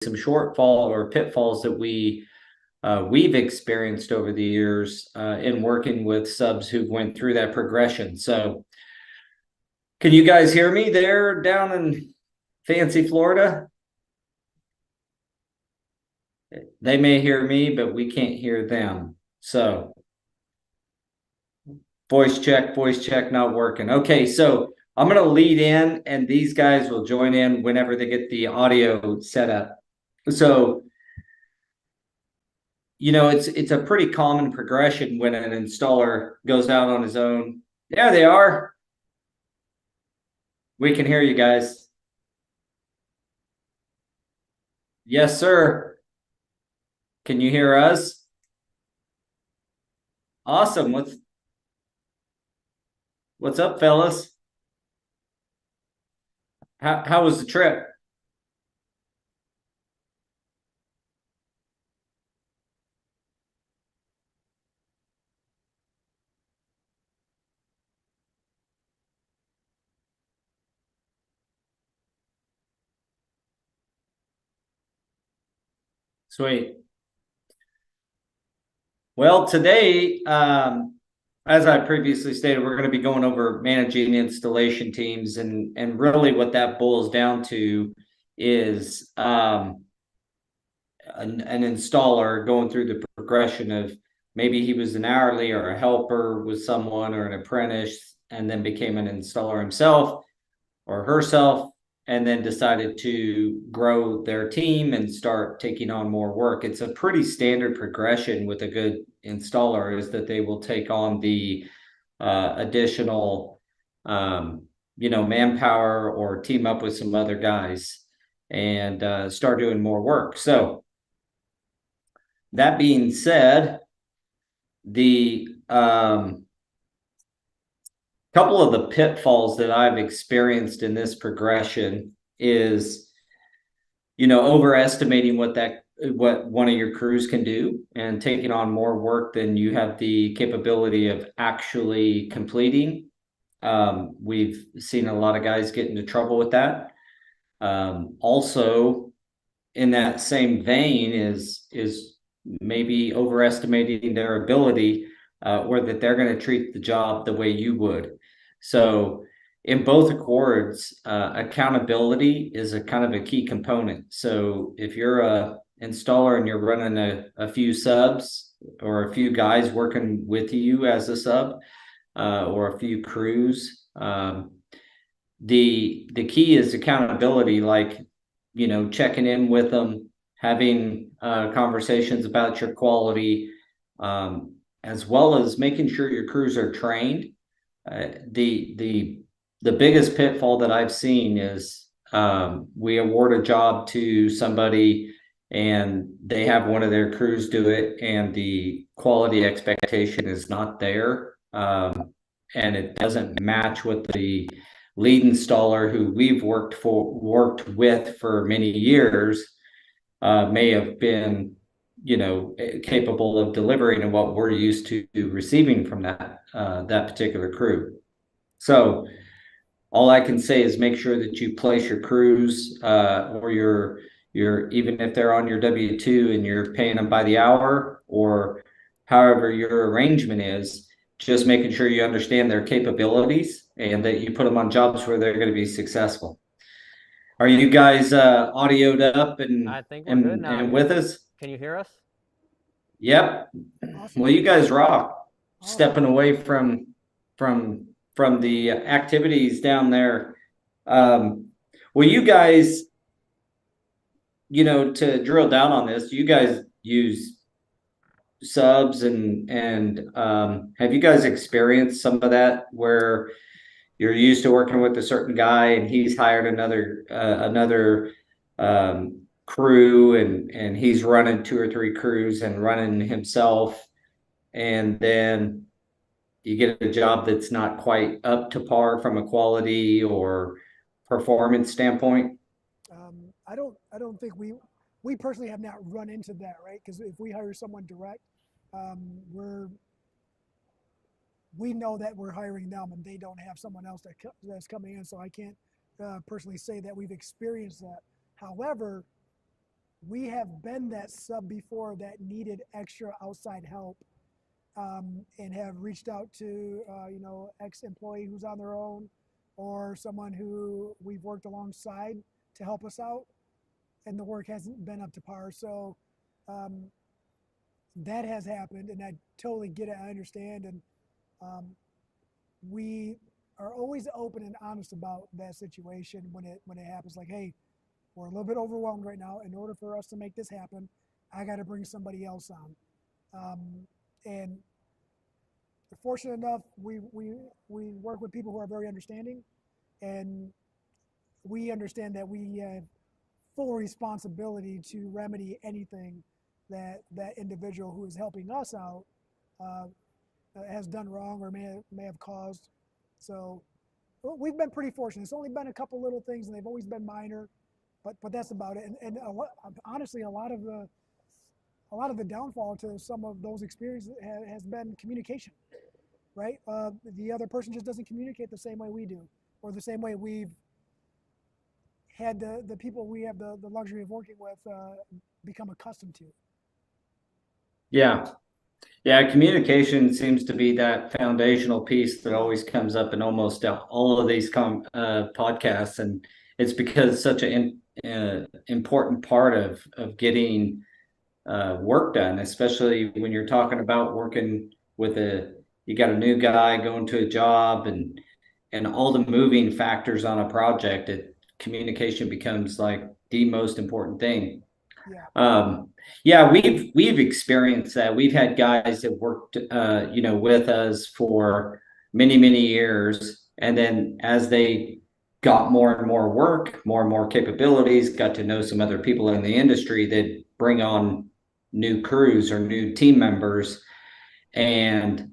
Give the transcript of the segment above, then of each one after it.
some shortfall or pitfalls that we've experienced over the years in working with subs who went through that progression. So can you guys hear me there down in fancy Florida? They may hear me, but we can't hear them. So voice check, not working. Okay, so I'm going to lead in and these guys will join in whenever they get the audio set up. So, it's a pretty common progression when an installer goes out on his own. There they are. We can hear you guys. Yes, sir. Can you hear us? Awesome. What's up, fellas? How was the trip? Sweet. Well, today, as I previously stated, we're going to be going over managing installation teams, and really what that boils down to is an installer going through the progression of maybe he was an hourly or a helper with someone or an apprentice, and then became an installer himself or herself, and then decided to grow their team and start taking on more work. It's a pretty standard progression with a good installer, is that they will take on the additional manpower or team up with some other guys and start doing more work. So that being said, the couple of the pitfalls that I've experienced in this progression is, overestimating what one of your crews can do and taking on more work than you have the capability of actually completing. We've seen a lot of guys get into trouble with that. Also, in that same vein is maybe overestimating their ability or that they're going to treat the job the way you would. So in both accords, accountability is a kind of a key component. So if you're a installer and you're running a few subs or a few guys working with you as a sub or a few crews, the key is accountability, like, checking in with them, having conversations about your quality, as well as making sure your crews are trained. The biggest pitfall that I've seen is we award a job to somebody and they have one of their crews do it, and the quality expectation is not there, and it doesn't match what the lead installer who we've worked with for many years may have been capable of delivering and what we're used to receiving from that particular crew. So all I can say is make sure that you place your crews or your even if they're on your W-2 and you're paying them by the hour or however your arrangement is, just making sure you understand their capabilities and that you put them on jobs where they're going to be successful. Are you guys audioed up I think we're good now. and with us? Can you hear us? Yep. Awesome. Well, you guys rock. Awesome. Stepping away from the activities down there. Well, you guys, to drill down on this, you guys use subs and have you guys experienced some of that where you're used to working with a certain guy and he's hired another crew and he's running 2 or 3 crews and running himself, and then you get a job that's not quite up to par from a quality or performance standpoint? I don't think we personally have not run into that, right? Because if we hire someone direct, we know that we're hiring them and they don't have someone else that's coming in. So I can't personally say that we've experienced that. However, we have been that sub before that needed extra outside help, and have reached out to, ex-employee who's on their own, or someone who we've worked alongside to help us out, and the work hasn't been up to par. So that has happened, and I totally get it. I understand, and we are always open and honest about that situation when it happens. Like, hey, we're a little bit overwhelmed right now. In order for us to make this happen, I got to bring somebody else on. And fortunate enough, we work with people who are very understanding, and we understand that we have full responsibility to remedy anything that individual who is helping us out has done wrong or may have caused. So we've been pretty fortunate. It's only been a couple little things, and they've always been minor, but that's about it. And honestly, a lot of the downfall to some of those experiences has been communication, right? The other person just doesn't communicate the same way we do, or the same way we've had the people we have the luxury of working with become accustomed to. Yeah. Yeah, communication seems to be that foundational piece that always comes up in almost all of these podcasts, and it's because it's such an important part of getting work done, especially when you're talking about working with you got a new guy going to a job, and all the moving factors on a project. Communication becomes like the most important thing. Yeah, we've experienced that. We've had guys that worked, with us for many, many years, and then as they got more and more work, more and more capabilities, got to know some other people in the industry, that bring on new crews or new team members, and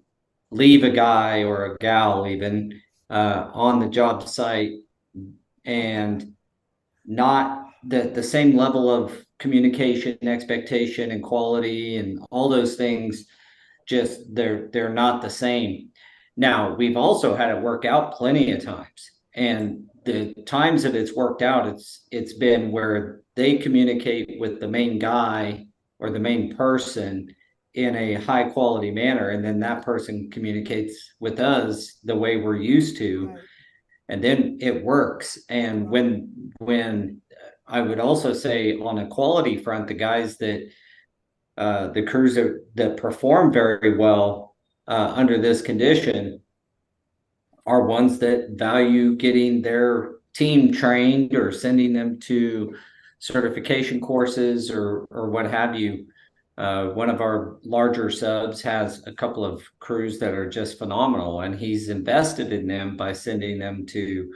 leave a guy or a gal even on the job site, and not the same level of communication, expectation, and quality, and all those things. Just they're not the same. Now, we've also had it work out plenty of times, and the times that it's worked out, it's been where they communicate with the main guy or the main person in a high quality manner, and then that person communicates with us the way we're used to. Right. And then it works. And when I would also say, on a quality front, the guys that the crews that perform very well under this condition are ones that value getting their team trained, or sending them to certification courses, or what have you. One of our larger subs has a couple of crews that are just phenomenal, and he's invested in them by sending them to,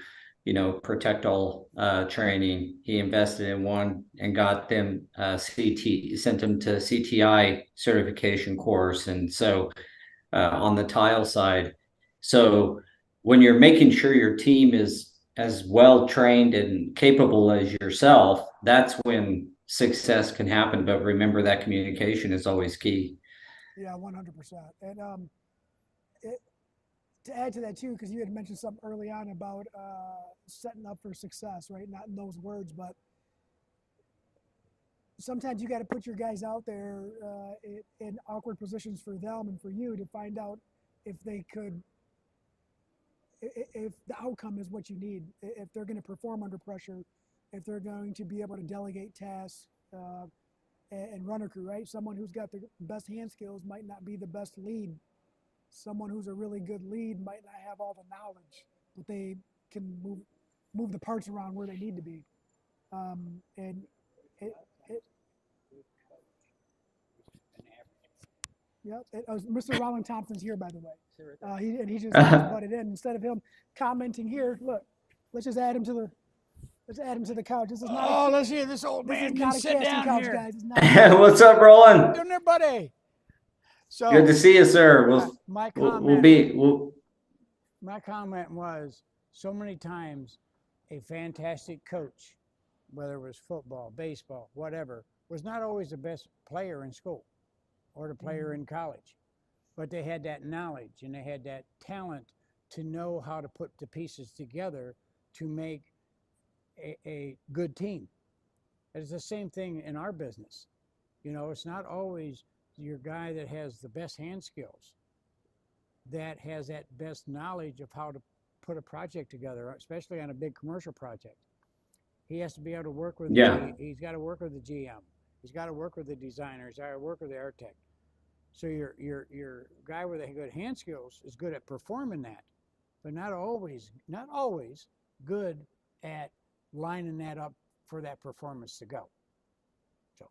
protect all training. He invested in one and got them sent them to CTI certification course, and so on the tile side. So when you're making sure your team is as well trained and capable as yourself, that's when success can happen. But remember that communication is always key. Yeah, 100%. And to add to that too, because you had mentioned something early on about setting up for success, right? Not in those words, but sometimes you got to put your guys out there in awkward positions for them and for you to find out if they could, if the outcome is what you need, if they're going to perform under pressure, if they're going to be able to delegate tasks and run a crew, right? Someone who's got the best hand skills might not be the best lead. Someone who's a really good lead might not have all the knowledge, but they can move the parts around where they need to be. And yep. Mr. Roland Thompson's here, by the way. He just butted in. Instead of him commenting here, look, let's add him to the couch. This is not. Let's hear this old man can sit down couch, here. guys. It's not What's up, Roland? Doing there, buddy. So good to see you, sir. My comment was, so many times a fantastic coach, whether it was football, baseball, whatever, was not always the best player in school or the player in college, but they had that knowledge and they had that talent to know how to put the pieces together to make a good team. It's the same thing in our business. You know, it's not always your guy that has the best hand skills, that has that best knowledge of how to put a project together, especially on a big commercial project. He has to be able to work with he's got to work with the GM. He's got to work with the designer. He's got to work with the architect. So your guy with the good hand skills is good at performing that, but not always good at lining that up for that performance to go. So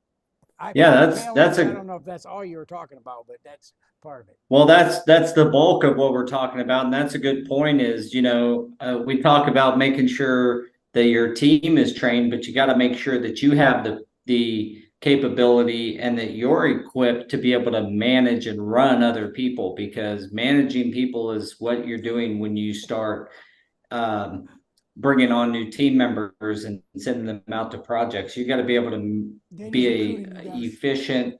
I don't know if that's all you were talking about, but that's part of it. Well, that's the bulk of what we're talking about, and that's a good point. Is we talk about making sure that your team is trained, but you got to make sure that you have the capability and that you're equipped to be able to manage and run other people, because managing people is what you're doing when you start bringing on new team members and sending them out to projects. You got to be able to be efficient.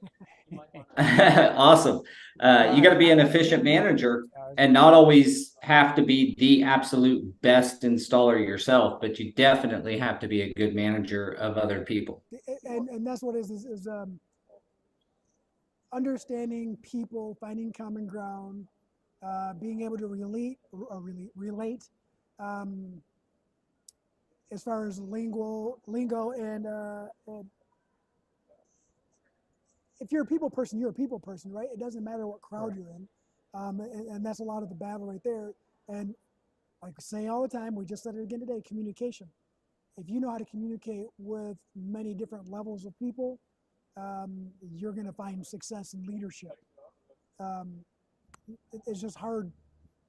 Awesome. You got to be an efficient manager and not always have to be the absolute best installer yourself, but you definitely have to be a good manager of other people. And that's what is understanding people, finding common ground, being able to relate as far as lingo and if you're a people person, you're a people person, right? It doesn't matter what crowd you're in. And that's a lot of the battle right there. And like I say all the time, we just said it again today, communication. If you know how to communicate with many different levels of people, you're going to find success in leadership. It's just hard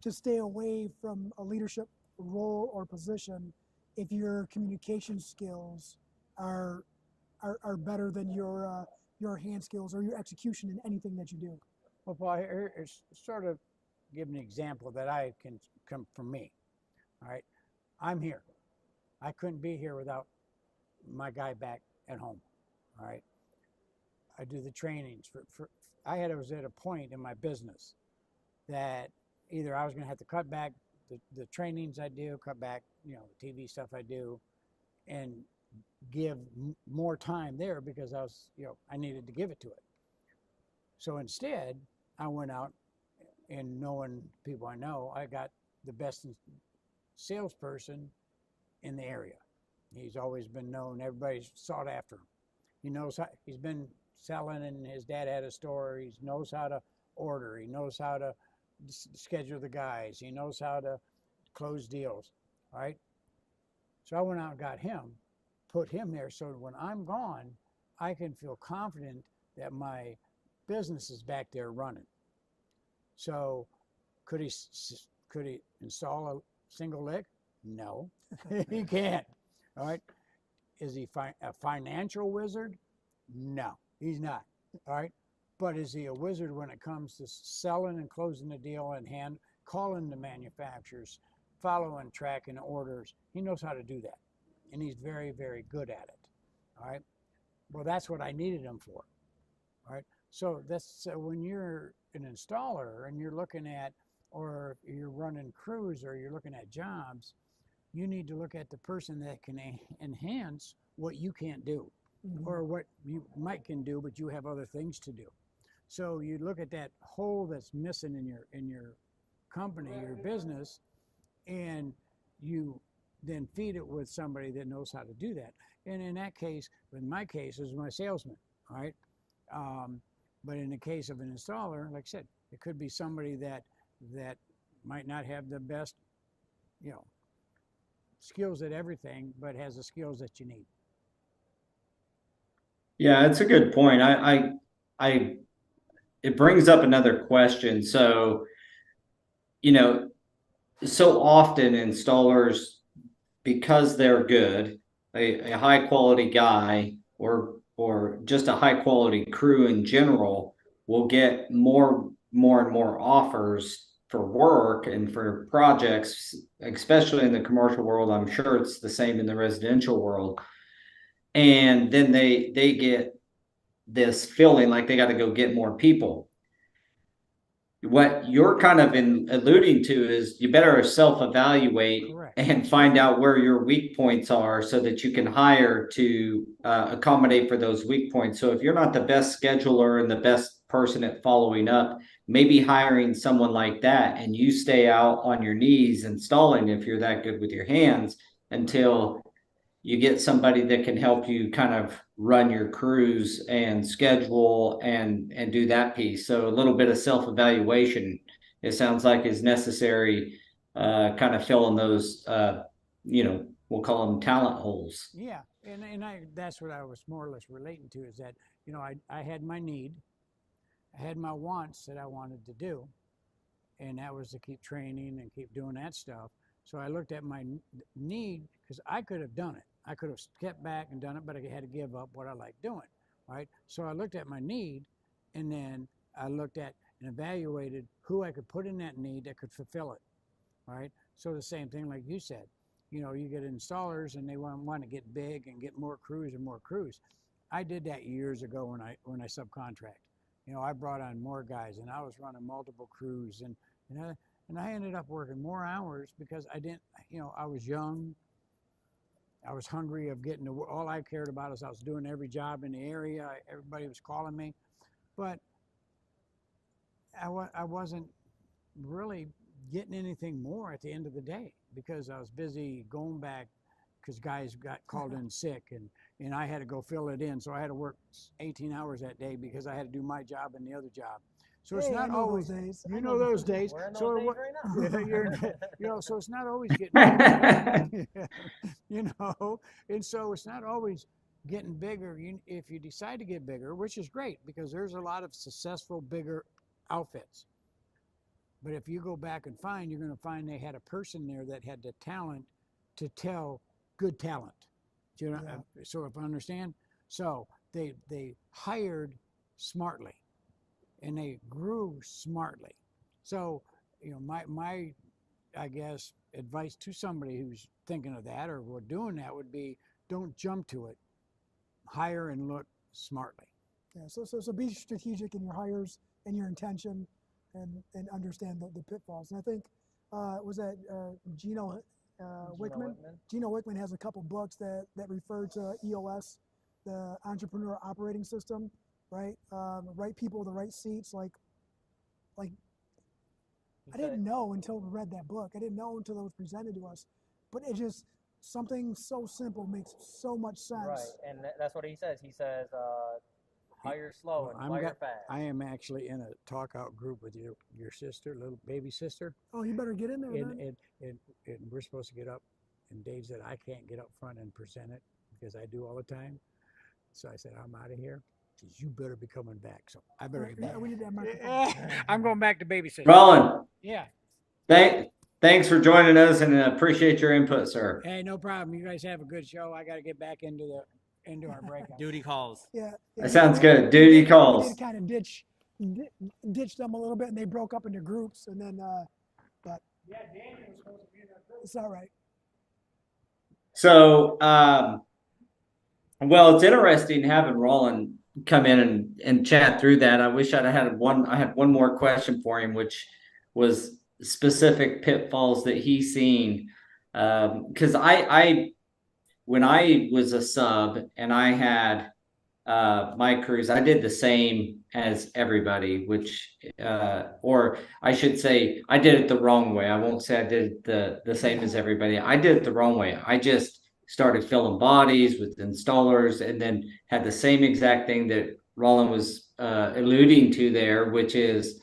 to stay away from a leadership role or position if your communication skills are better than your hand skills or your execution in anything that you do. Well, Paul, sort of give an example that I can come from me. All right, I'm here. I couldn't be here without my guy back at home. All right, I do the trainings I was at a point in my business that either I was going to have to cut back the trainings I do, cut back, the TV stuff I do, and give more time there because I needed to give it to it. So instead, I went out and knowing people I know, I got the best salesperson in the area. He's always been known. Everybody's sought after him. He knows how, he's been selling, and his dad had a store. He knows how to order. He knows how to schedule the guys. He knows how to close deals, right? So I went out and got him, put him there, so when I'm gone, I can feel confident that my business is back there running. So could he install a single lick? No, he can't. All right. Is he a financial wizard? No, he's not. All right. But is he a wizard when it comes to selling and closing the deal and calling the manufacturers, following, tracking orders? He knows how to do that. And he's very, very good at it. All right. Well, that's what I needed him for. All right. So when you're an installer and you're looking at, or you're running crews or you're looking at jobs, you need to look at the person that can enhance what you can't do, or what you can do, but you have other things to do. So you look at that hole that's missing in your company, your business, and you then feed it with somebody that knows how to do that. And in that case, in my case, is my salesman, all right? But in the case of an installer, like I said, it could be somebody that might not have the best, skills at everything, but has the skills that you need. Yeah, it's a good point. It brings up another question. So, so often installers, because they're good, a high quality guy or just a high quality crew in general will get more and more offers for work and for projects, especially in the commercial world. I'm sure it's the same in the residential world. And then they get this feeling like they got to go get more people. what you're kind of alluding to is you better self-evaluate Correct. and find out where your weak points are so that you can hire to accommodate for those weak points. So if you're not the best scheduler and the best person at following up, maybe hiring someone like that, and you stay out on your knees installing if you're that good with your hands until you get somebody that can help you kind of run your crews and schedule and do that piece. So a little bit of self-evaluation, it sounds like, is necessary, kind of filling those, we'll call them talent holes. Yeah, and that's what I was more or less relating to, is that, I had my need, I had my wants that I wanted to do, and that was to keep training and keep doing that stuff. So I looked at my need, because I could have done it. I could have stepped back and done it, but I had to give up what I like doing, right? So I looked at my need, and then I looked at and evaluated who I could put in that need that could fulfill it, right? So the same thing like you said, you get installers and they want to get big and get more crews and more crews. I did that years ago when I subcontract. I brought on more guys, and I was running multiple crews, and I ended up working more hours because I didn't, I was young. I was hungry of getting to, all I cared about is I was doing every job in the area. Everybody was calling me, but I wasn't really getting anything more at the end of the day because I was busy going back, because guys got called in sick, and I had to go fill it in. So I had to work 18 hours that day because I had to do my job and the other job. So it's not always those days. You know those days. We're in So those days right now. so it's not always getting and so it's not always getting bigger. If you decide to get bigger, which is great because there's a lot of successful bigger outfits. But if you go back and you're going to find they had a person there that had the talent to tell good talent. Yeah. So if I understand, so they hired smartly, and they grew smartly. So my I guess advice to somebody who's thinking of that or doing that would be, don't jump to it. Hire and look smartly. Yeah. So be strategic in your hires and your intention, and understand the pitfalls. And I think was that Gino Wickman? Gino Wickman has a couple books that refer to EOS, the Entrepreneur Operating System, right? Right people, the right seats. Like I didn't know until we read that book. I didn't know until it was presented to us. But it just, something so simple makes so much sense. Right, and that's what he says. He says, hire slow and fire fast. I am actually in a talk out group with your sister, little baby sister. Oh, you better get in there. And we're supposed to get up, and Dave said I can't get up front and present it because I do all the time. So I said, I'm out of here. He says, you better be coming back. So I better get back. We need that I'm going back to babysit. Roland. Yeah. Thanks for joining us, and appreciate your input, sir. Hey, no problem. You guys have a good show. I got to get back into our breakout. Duty calls. Yeah. That sounds good. Duty calls. We did kind of ditch them a little bit, and they broke up into groups, and then but Yeah, Daniel was supposed to be in that group. it's all right. So, well, it's interesting having Roland come in and chat through that. I wish I had one more question for him, which was specific pitfalls that he's seen. Because when I was a sub and I had my crews, I did the same as everybody, which or I should say I did it the wrong way. I won't say I did the same as everybody. I did it the wrong way. I just started filling bodies with installers, and then had the same exact thing that Roland was alluding to there, which is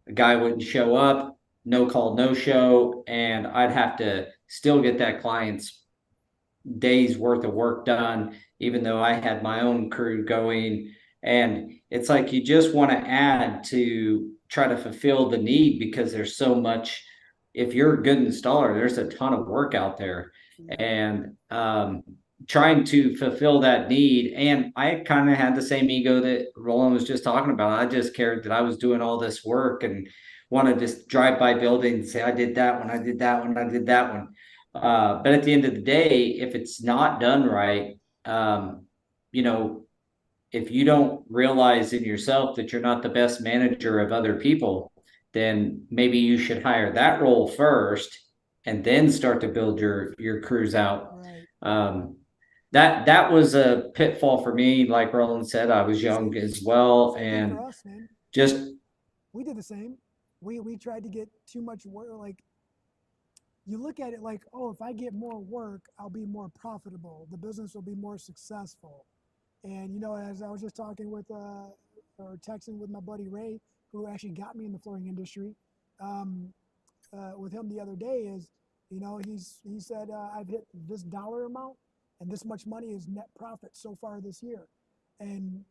a guy wouldn't show up, no call, no show, and I'd have to still get that client's days worth of work done, even though I had my own crew going. And it's like you just want to add to try to fulfill the need, because there's so much. If you're a good installer, there's a ton of work out there, and trying to fulfill that need. And I kind of had the same ego that Roland was just talking about. I just cared that I was doing all this work and want to just drive by buildings and say, I did that one, I did that one, I did that one. But at the end of the day, if it's not done right, if you don't realize in yourself that you're not the best manager of other people, then maybe you should hire that role first and then start to build your crews out. Right. That was a pitfall for me. Like Roland said, I was young as well, Same thing for and us, man. just We did the same. We tried to get too much work. Like, you look at it like, oh, if I get more work, I'll be more profitable. The business will be more successful. And, you know, as I was just talking with, or texting with my buddy Ray, who actually got me in the flooring industry, with him the other day is, you know, he said, I've hit this dollar amount and this much money is net profit so far this year. And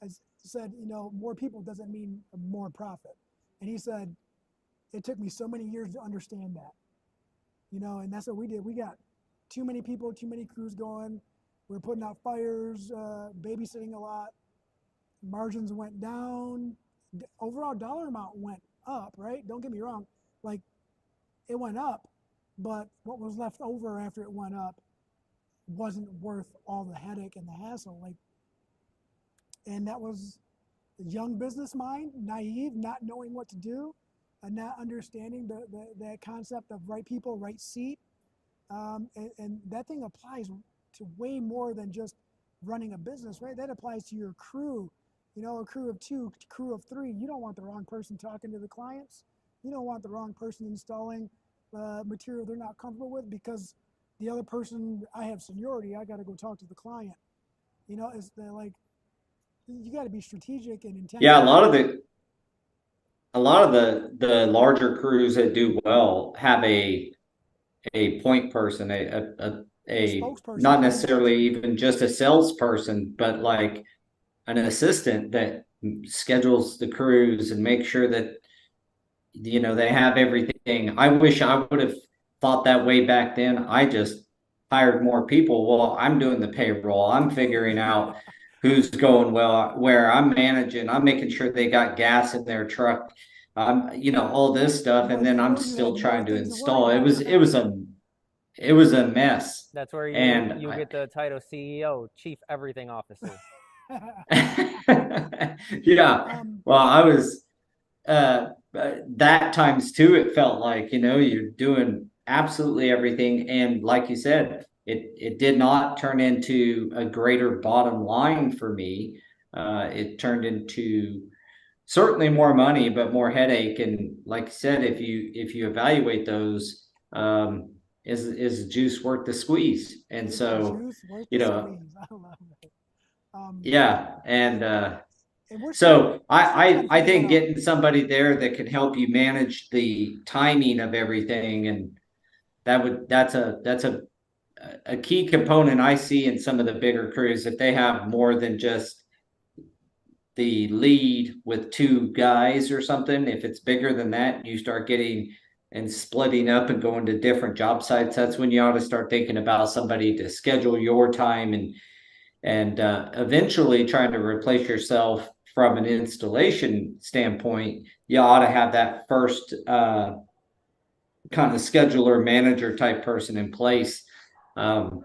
I said, you know, more people doesn't mean more profit. And he said, it took me so many years to understand that. You know, and that's what we did. We got too many people, too many crews going. We were putting out fires, babysitting a lot. Margins went down. Overall dollar amount went up, right? Don't get me wrong. Like, it went up, but what was left over after it went up wasn't worth all the headache and the hassle. Like, and that was young business mind, naive, not knowing what to do, and not understanding that concept of right people, right seat. And that thing applies to way more than just running a business, right? That applies to your crew. You know, a crew of 2, crew of 3. You don't want the wrong person talking to the clients. You don't want the wrong person installing material they're not comfortable with, because the other person, I have seniority, I got to go talk to the client. You know, it's like, you got to be strategic and intentional. yeah, a lot of the larger crews that do well have a point person, a spokesperson, not necessarily even just a salesperson, but like an assistant that schedules the crews and makes sure that, you know, they have everything. I wish I would have thought that way back then. I just hired more people. Well, I'm doing the payroll. I'm figuring out who's going well, where I'm managing. I'm making sure they got gas in their truck. You know, all this stuff, and then I'm still trying to install. It was a mess. That's where And you get the title CEO, Chief Everything Officer. yeah, well, I was that times two. It felt like, you know, you're doing absolutely everything, and like you said, it did not turn into a greater bottom line for me. It turned into certainly more money, but more headache. And like you said, if you evaluate those, is the juice worth the squeeze? And so, you know, I love it. yeah, and And so I figure that think out. getting somebody there that can help you manage the timing of everything, and that's a key component I see in some of the bigger crews. If they have more than just the lead with 2 guys or something, if it's bigger than that, you start getting and splitting up and going to different job sites. That's when you ought to start thinking about somebody to schedule your time, and eventually trying to replace yourself from an installation standpoint. You ought to have that first kind of scheduler manager type person in place. I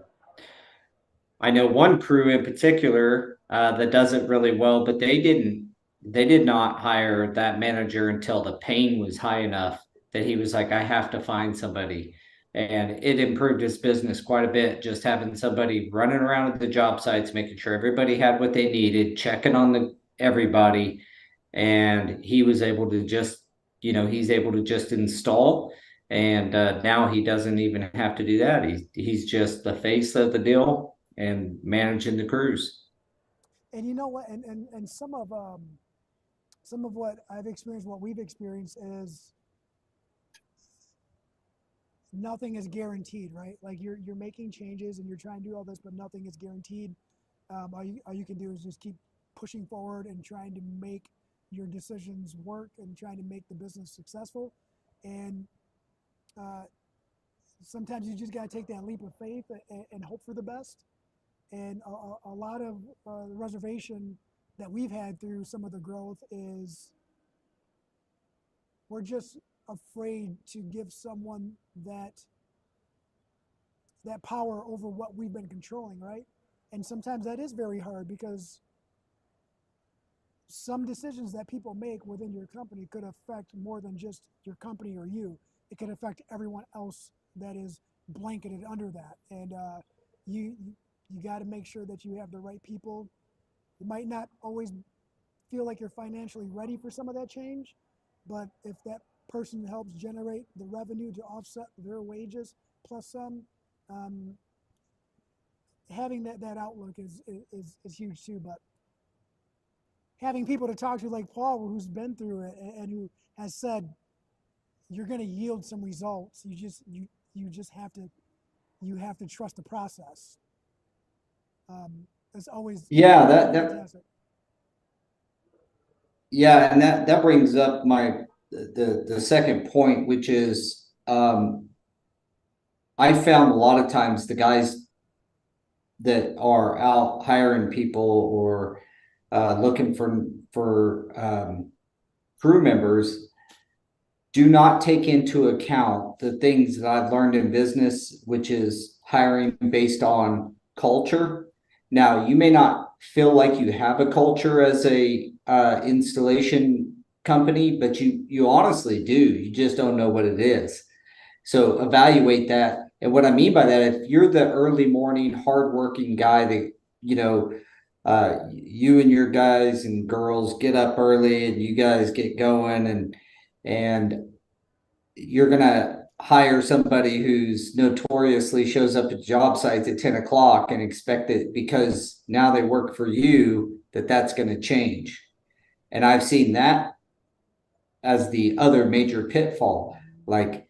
know one crew in particular that does it really well, but they did not hire that manager until the pain was high enough that he was like, I have to find somebody. And it improved his business quite a bit, just having somebody running around at the job sites, making sure everybody had what they needed, checking on everybody. And he was able to just, you know, he's able to just install. And now he doesn't even have to do that. He's just the face of the deal and managing the crews. And you know what? And some of what I've experienced, what we've experienced, is nothing is guaranteed, right? Like, you're making changes and you're trying to do all this, but nothing is guaranteed. All you can do is just keep pushing forward and trying to make your decisions work and trying to make the business successful. And sometimes you just got to take that leap of faith and hope for the best. And a lot of the reservation that we've had through some of the growth is we're just afraid to give someone that power over what we've been controlling, right? And sometimes that is very hard, because some decisions that people make within your company could affect more than just your company or you. It could affect everyone else that is blanketed under that. And you got to make sure that you have the right people. You might not always feel like you're financially ready for some of that change, but if that person helps generate the revenue to offset their wages plus some, having that outlook is huge too. But having people to talk to like Paul, who's been through it and who has said you're going to yield some results. You just have to trust the process. It's always fantastic. Yeah, and that brings up the second point, which is I found a lot of times the guys that are out hiring people or looking for crew members do not take into account the things that I've learned in business, which is hiring based on culture. Now, you may not feel like you have a culture as a installation company, but you honestly do. You just don't know what it is. So evaluate that. And what I mean by that, if you're the early morning hardworking guy that, you and your guys and girls get up early and you guys get going and you're going to hire somebody who's notoriously shows up at job sites at 10 o'clock and expect that because now they work for you, that's going to change. And I've seen that as the other major pitfall. Like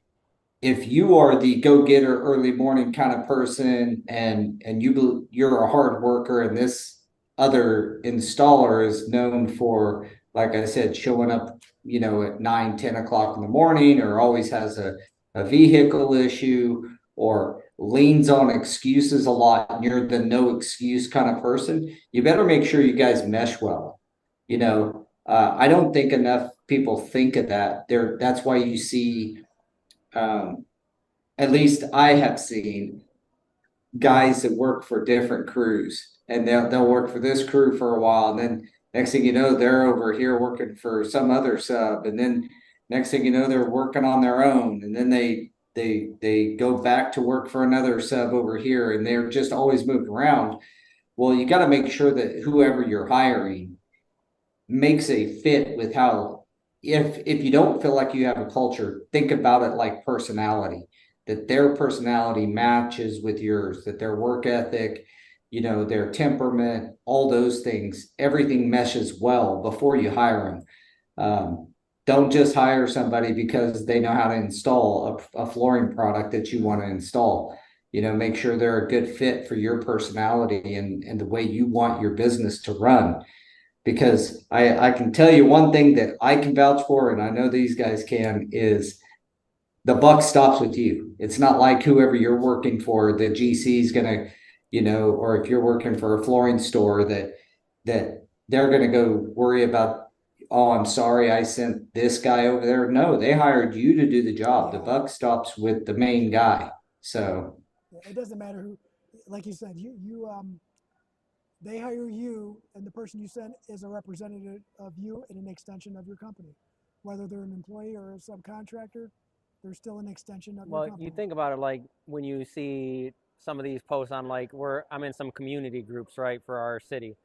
if you are the go-getter early morning kind of person and you're a hard worker and this other installer is known for, like I said, showing up, at 9, 10 o'clock in the morning, or always has a vehicle issue or leans on excuses a lot, and you're the no excuse kind of person, you better make sure you guys mesh well. I don't think enough people think of that. That's why you see, at least I have seen guys that work for different crews, and they'll work for this crew for a while, and then next thing you know, they're over here working for some other sub, and then next thing you know, they're working on their own, and then they go back to work for another sub over here, and they're just always moving around. Well, you got to make sure that whoever you're hiring makes a fit with how. If you don't feel like you have a culture, think about it like personality. That their personality matches with yours, that their work ethic, their temperament, all those things, everything meshes well before you hire them. Don't just hire somebody because they know how to install a flooring product that you want to install. Make sure they're a good fit for your personality and the way you want your business to run. Because I can tell you one thing that I can vouch for, and I know these guys can, is the buck stops with you. It's not like whoever you're working for, the GC is going to, or if you're working for a flooring store that they're going to go worry about, oh, I'm sorry, I sent this guy over there. No, they hired you to do the job. The buck stops with the main guy. So it doesn't matter who, like you said, they hire you, and the person you send is a representative of you and an extension of your company. Whether they're an employee or a subcontractor, they're still an extension of your company. Well, you think about it like when you see some of these posts on I'm in some community groups, right, for our city.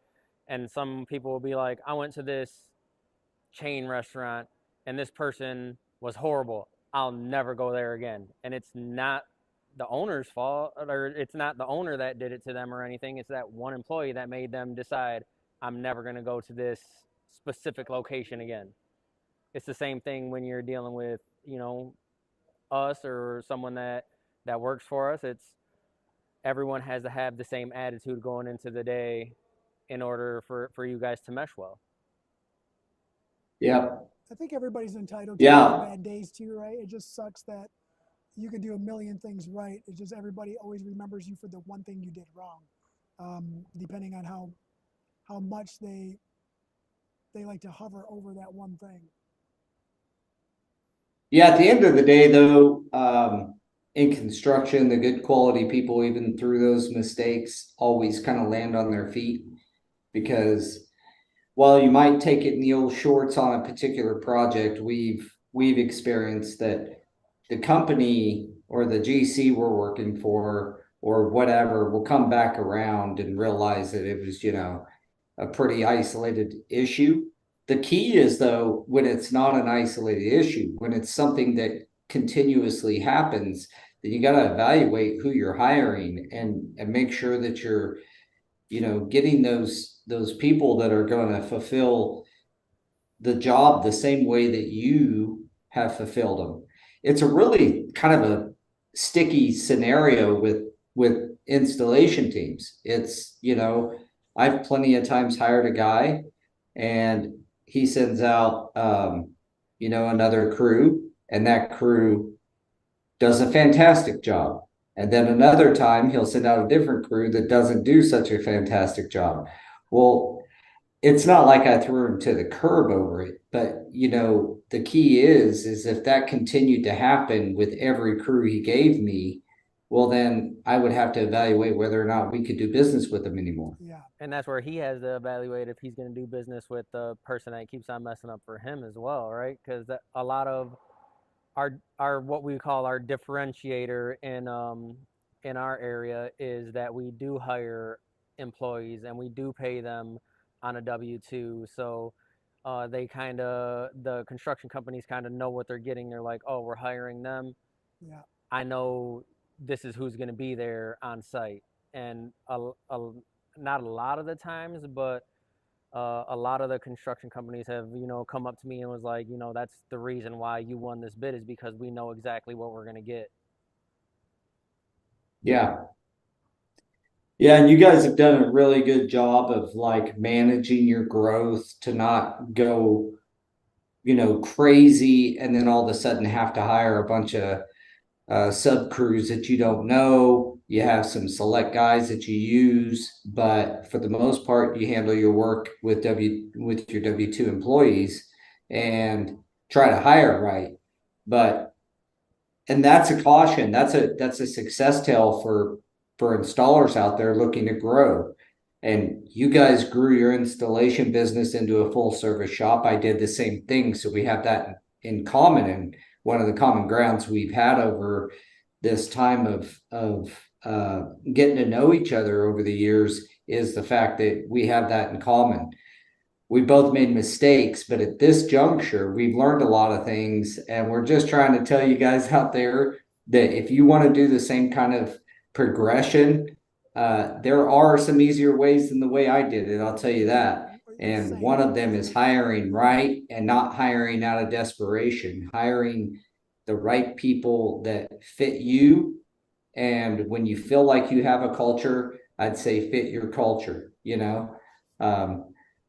And some people will be like, I went to this chain restaurant and this person was horrible. I'll never go there again. And it's not the owner's fault, or it's not the owner that did it to them or anything. It's that one employee that made them decide, I'm never going to go to this specific location again. It's the same thing when you're dealing with, us or someone that works for us. It's everyone has to have the same attitude going into the day in order for you guys to mesh well. Yeah. I think everybody's entitled to bad days too, right? It just sucks that you can do a million things right. It's just everybody always remembers you for the one thing you did wrong, depending on how much they like to hover over that one thing. Yeah, at the end of the day, though, in construction, the good quality people, even through those mistakes, always kind of land on their feet, because while you might take it in the old shorts on a particular project, we've experienced that the company or the GC we're working for or whatever will come back around and realize that it was, a pretty isolated issue. The key is though, when it's not an isolated issue, when it's something that continuously happens, then you got to evaluate who you're hiring and make sure that you're, getting those people that are going to fulfill the job the same way that you have fulfilled them. It's a really kind of a sticky scenario with installation teams. It's, I've plenty of times hired a guy and he sends out another crew, and that crew does a fantastic job. And then another time he'll send out a different crew that doesn't do such a fantastic job. Well, it's not like I threw him to the curb over it, but the key is if that continued to happen with every crew he gave me, well, then I would have to evaluate whether or not we could do business with him anymore. Yeah. And that's where he has to evaluate if he's going to do business with the person that keeps on messing up for him as well, right? Because a lot of our what we call our differentiator in our area is that we do hire employees and we do pay them on a W-2. So the construction companies kind of know what they're getting. They're like, oh, we're hiring them. Yeah. I know this is who's going to be there on site. And not a lot of the times, but a lot of the construction companies have, come up to me and was like, that's the reason why you won this bid is because we know exactly what we're going to get. Yeah. Yeah, and you guys have done a really good job of like managing your growth to not go, crazy and then all of a sudden have to hire a bunch of sub crews that you don't know. You have some select guys that you use, but for the most part, you handle your work with your W-2 employees and try to hire right. And that's a caution. That's a success tale for installers out there looking to grow. And you guys grew your installation business into a full service shop. I did the same thing. So we have that in common. And one of the common grounds we've had over this time of getting to know each other over the years is the fact that we have that in common. We both made mistakes, but at this juncture, we've learned a lot of things, and we're just trying to tell you guys out there that if you want to do the same kind of progression, there are some easier ways than the way I did it. I'll tell you that. And one of them is hiring right and not hiring out of desperation, hiring the right people that fit you. And when you feel like you have a culture, I'd say fit your culture,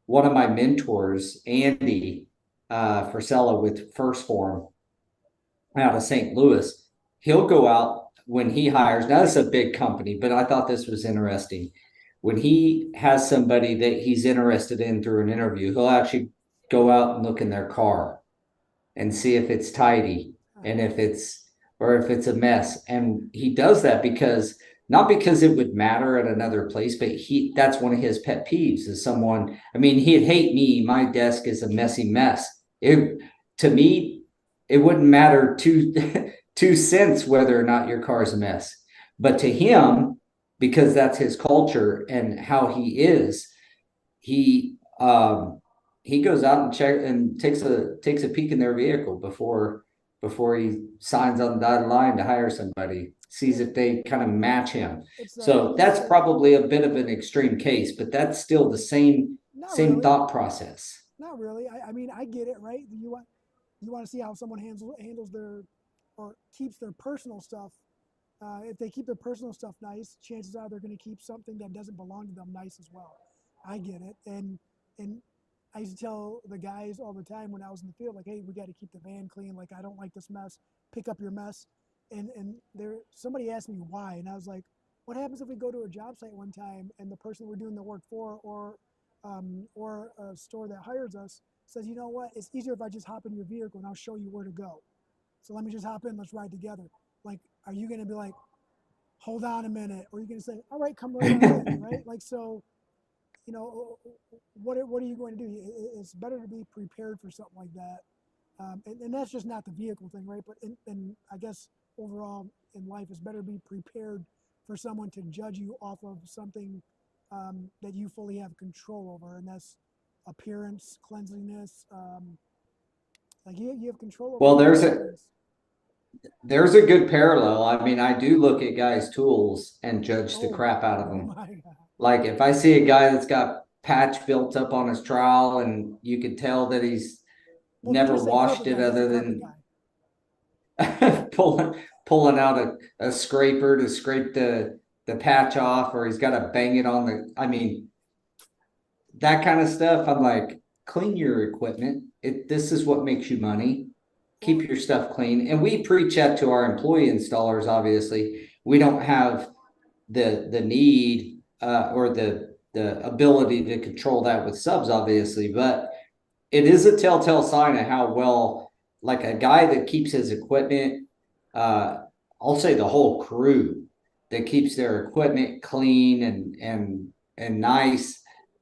one of my mentors, Andy Frisella with First Form out of St. Louis, he'll go out when he hires. Now, it's a big company, but I thought this was interesting. When he has somebody that he's interested in through an interview, he'll actually go out and look in their car and see if it's tidy and if it's a mess. And he does that because not because it would matter at another place, but that's one of his pet peeves is someone, he'd hate me. My desk is a messy mess. To me, it wouldn't matter two cents whether or not your car is a mess. But to him, because that's his culture and how he is, he goes out and takes a peek in their vehicle before he signs on the dotted line to hire somebody, sees if they kind of match him. So that's probably a bit of an extreme case, but that's still the same really. thought process. Not really. I get it, right? You want to see how someone handles their or keeps their personal stuff. If they keep their personal stuff nice, chances are they're going to keep something that doesn't belong to them nice as well. I get it, and I used to tell the guys all the time when I was in the field, like, hey, we got to keep the van clean. Like, I don't like this mess. Pick up your mess. And somebody asked me why, and I was like, what happens if we go to a job site one time and the person we're doing the work for, or a store that hires us says, you know what, it's easier if I just hop in your vehicle and I'll show you where to go. So let me just hop in, let's ride together. Like, are you going to be like, hold on a minute? Or are you going to say, all right, come right on in, right? Like, so you know, what are you going to do? It's better to be prepared for something like that. And that's just not the vehicle thing, right? But in I guess overall in life, it's better to be prepared for someone to judge you off of something that you fully have control over, and that's appearance, cleanliness. Like you have control over. Well, things. there's a good parallel. I mean, I do look at guys' tools and judge the crap out of them. My God. Like if I see a guy that's got patch built up on his trowel and you could tell that he's never washed it other than pulling out a scraper to scrape the patch off, or he's got to bang it on the, I mean, that kind of stuff. I'm like, clean your equipment. This is what makes you money. Keep your stuff clean. And we preach that to our employee installers. Obviously, we don't have the need or the ability to control that with subs, obviously, but it is a telltale sign of how well, like a guy that keeps his equipment, I'll say the whole crew that keeps their equipment clean and nice,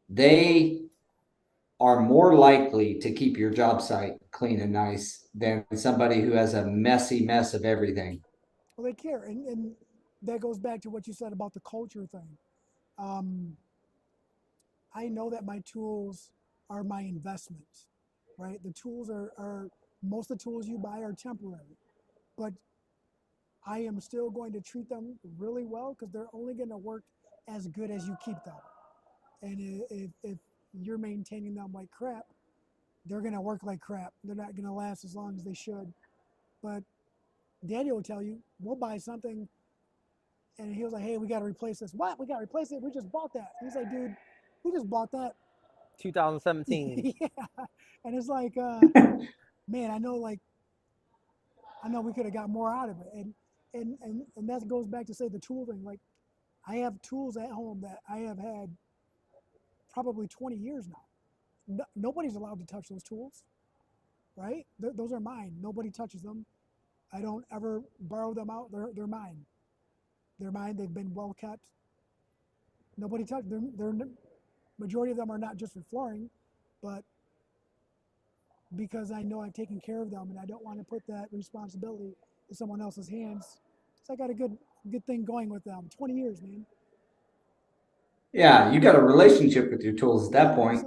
they are more likely to keep your job site clean and nice than somebody who has a messy mess of everything. Well, they care, and that goes back to what you said about the culture thing. I know that my tools are my investment, right? The tools are most of the tools you buy are temporary, but I am still going to treat them really well because they're only going to work as good as you keep them. And if you're maintaining them like crap, they're going to work like crap. They're not going to last as long as they should. But Daniel will tell you, we'll buy something, and he was like, hey, we got to replace this. What? We got to replace it? We just bought that. He's like, dude, we just bought that. 2017. Yeah. And it's like, man, I know we could have got more out of it. And that goes back to say the tool thing. Like, I have tools at home that I have had probably 20 years now. Nobody's allowed to touch those tools, right? Those are mine. Nobody touches them. I don't ever borrow them out. They're mine. They're mine. They've been well kept. Nobody touched them. Majority of them are not just for flooring, but because I know I've taken care of them and I don't want to put that responsibility in someone else's hands. So I got a good thing going with them. 20 years, man. Yeah, you got a relationship with your tools at that point.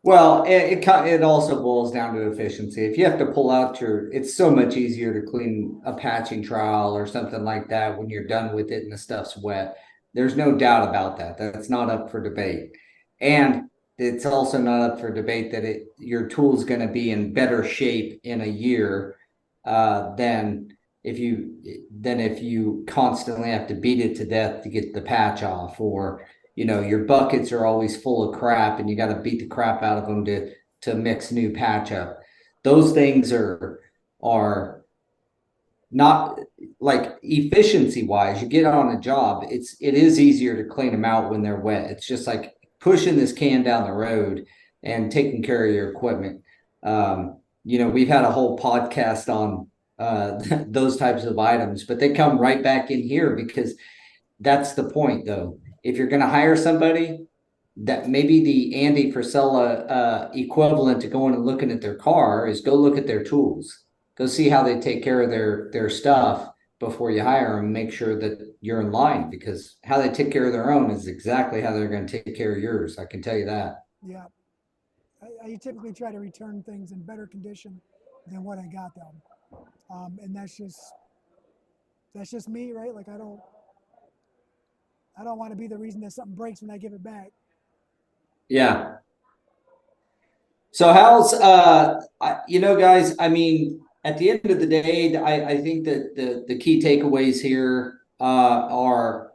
Well, it also boils down to efficiency. If you have to pull out it's so much easier to clean a patching trowel or something like that when you're done with it and the stuff's wet. There's no doubt about that. That's not up for debate. And it's also not up for debate that your tool's going to be in better shape in a year than if you constantly have to beat it to death to get the patch off, or your buckets are always full of crap and you got to beat the crap out of them to mix new patch up. Those things are not, like, efficiency wise. You get on a job, it is easier to clean them out when they're wet. It's just like pushing this can down the road and taking care of your equipment. We've had a whole podcast on those types of items, but they come right back in here because that's the point, though. If you're going to hire somebody, that maybe the Andy Frisella equivalent to going and looking at their car is go look at their tools. Go see how they take care of their stuff before you hire them. Make sure that you're in line, because how they take care of their own is exactly how they're going to take care of yours. I can tell you that. Yeah. I typically try to return things in better condition than what I got them. And that's just me, right? Like, I don't want to be the reason that something breaks when I give it back. Yeah. So how's, guys, I mean, at the end of the day, I think that the key takeaways here are,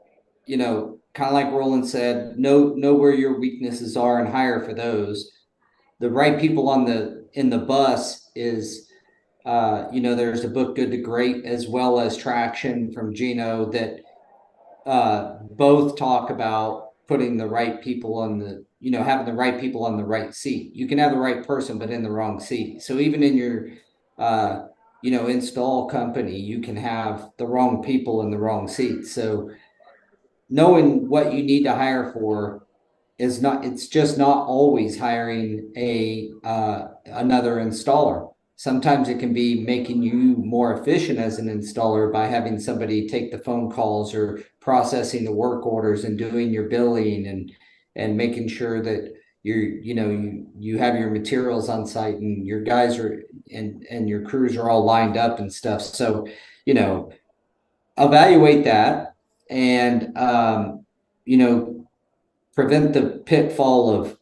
kind of like Roland said, know where your weaknesses are and hire for those. The right people in the bus is, there's a book, Good to Great, as well as Traction from Gino, that both talk about putting the right people on having the right people on the right seat. You can have the right person, but in the wrong seat. So even in your, install company, you can have the wrong people in the wrong seat. So knowing what you need to hire for it's just not always hiring another installer. Sometimes it can be making you more efficient as an installer by having somebody take the phone calls or processing the work orders and doing your billing and making sure that you have your materials on site and your guys are and your crews are all lined up and stuff. So, evaluate that and prevent the pitfall of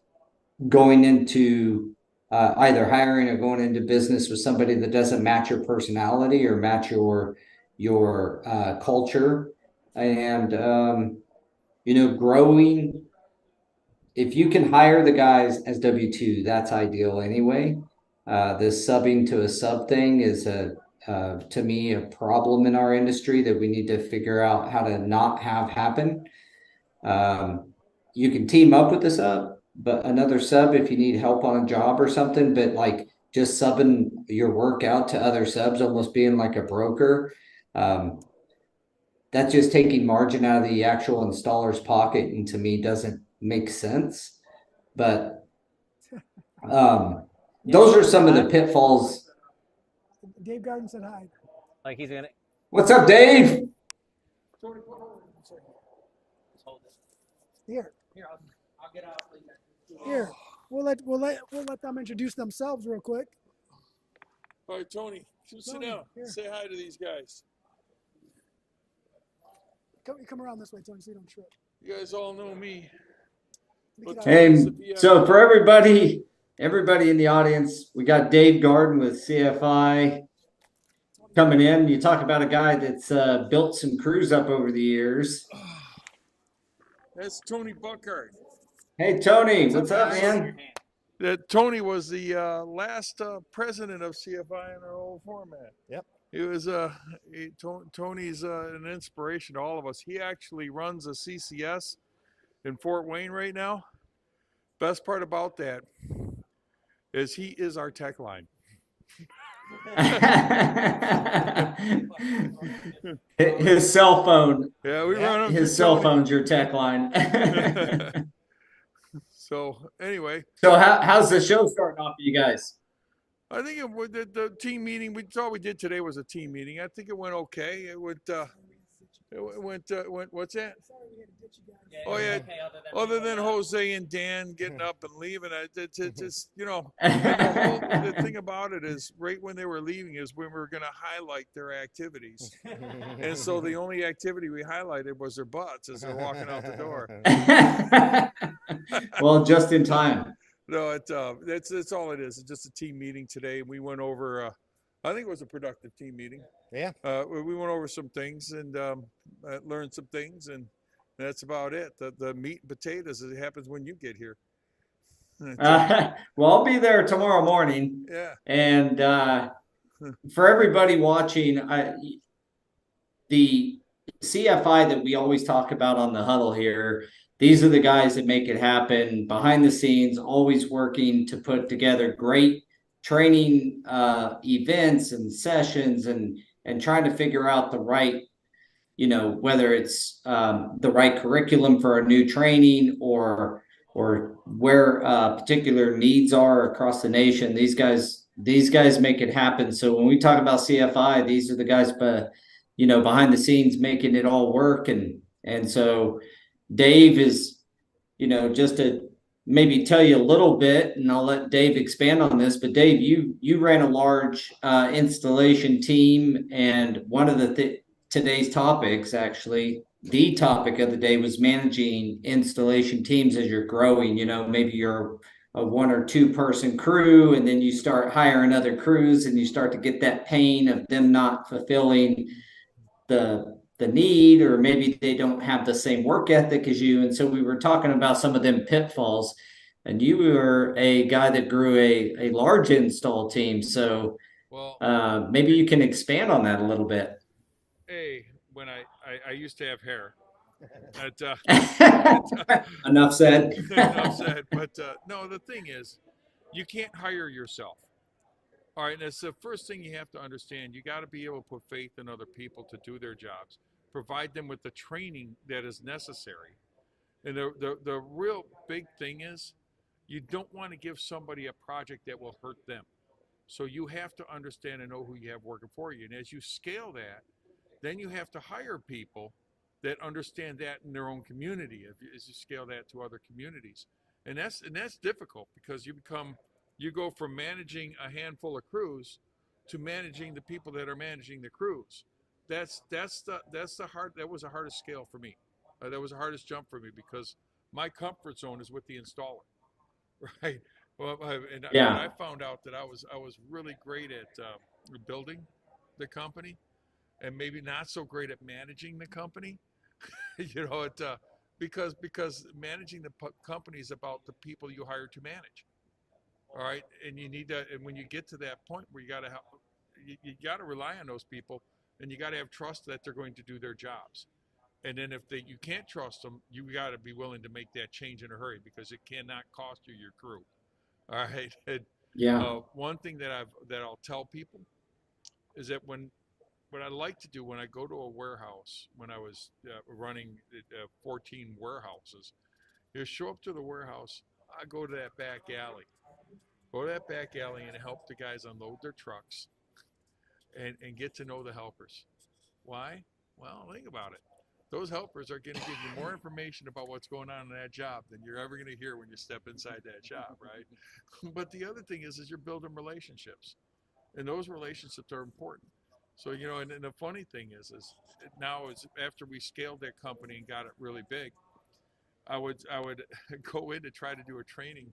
going into either hiring or going into business with somebody that doesn't match your personality or match your culture. And growing, if you can hire the guys as W-2, that's ideal anyway. This subbing to a sub thing is to me a problem in our industry that we need to figure out how to not have happen. You can team up with the sub, but another sub if you need help on a job or something, but like just subbing your work out to other subs, almost being like a broker. That's just taking margin out of the actual installer's pocket, and to me doesn't make sense. But those are some of the pitfalls. Dave Garden said hi. Like he's gonna. What's up, Dave? Here, I'll get out. here. We'll let them introduce themselves real quick. All right, Tony, sit Tony, down. here. Say hi to these guys. Come around this way, Tony, so you don't trip. You guys all know me. Hey, so for everybody in the audience, we got Dave Garden with CFI coming in. You talk about a guy that's built some crews up over the years. That's Tony Buckard. Hey, Tony, what's up, man? Tony was the last president of CFI in our old format. Yep. He was Tony's an inspiration to all of us. He actually runs a CCS in Fort Wayne right now. Best part about that is he is our tech line. His cell phone. Yeah, we run him. His cell phone's your tech line. So anyway, so how's the show starting off for you guys? I think the team meeting all we did today was a team meeting. I think it went okay. It went what's that? Oh yeah. Other than Jose and Dan getting up and leaving, it's just the thing about it is right when they were leaving is when we were going to highlight their activities, and so the only activity we highlighted was their butts as they're walking out the door. Well, just in time. No, that's all it is. It's just a team meeting today. We went over. I think it was a productive team meeting. Yeah. We went over some things and learned some things, and that's about it. The meat and potatoes, it happens when you get here. Well, I'll be there tomorrow morning. Yeah. And for everybody watching, the CFI that we always talk about on the huddle here, these are the guys that make it happen behind the scenes, always working to put together great training events and sessions and trying to figure out the right, whether it's the right curriculum for a new training or where particular needs are across the nation. These guys make it happen. So when we talk about CFI, these are the guys behind the scenes making it all work. And so Dave is, just to maybe tell you a little bit, and I'll let Dave expand on this, but Dave, you ran a large installation team, and one of today's topics, actually, the topic of the day was managing installation teams as you're growing. Maybe you're a 1 or 2 person crew, and then you start hiring other crews, and you start to get that pain of them not fulfilling the need, or maybe they don't have the same work ethic as you. And so we were talking about some of them pitfalls, and you were a guy that grew a large install team. So maybe you can expand on that a little bit. Hey, when I used to have hair. Enough said. Enough said. But no, the thing is, you can't hire yourself. All right, and that's the first thing you have to understand. You got to be able to put faith in other people to do their jobs. provide them with the training that is necessary. And the real big thing is, you don't want to give somebody a project that will hurt them. So you have to understand and know who you have working for you. And as you scale that, then you have to hire people that understand that in their own community as you scale that to other communities. And that's difficult, because you go from managing a handful of crews to managing the people that are managing the crews. That was the hardest scale for me. That was the hardest jump for me, because my comfort zone is with the installer, right? Well, and I found out that I was really great at building the company, and maybe not so great at managing the company. Because managing the company is about the people you hire to manage. All right, and you need to, and when you get to that point where you got to rely on those people, and you got to have trust that they're going to do their jobs. And then if you can't trust them, you got to be willing to make that change in a hurry, because it cannot cost you your crew. All right. And, one thing that I'll tell people is that what I like to do when I go to a warehouse, when I was running 14 warehouses, is show up to the warehouse. I go to that back alley. And help the guys unload their trucks and get to know the helpers. Why? Well, think about it. Those helpers are going to give you more information about what's going on in that job than you're ever going to hear when you step inside that job, right? But the other thing is you're building relationships, and those relationships are important. So, and the funny thing is now after we scaled that company and got it really big, I would go in to try to do a training,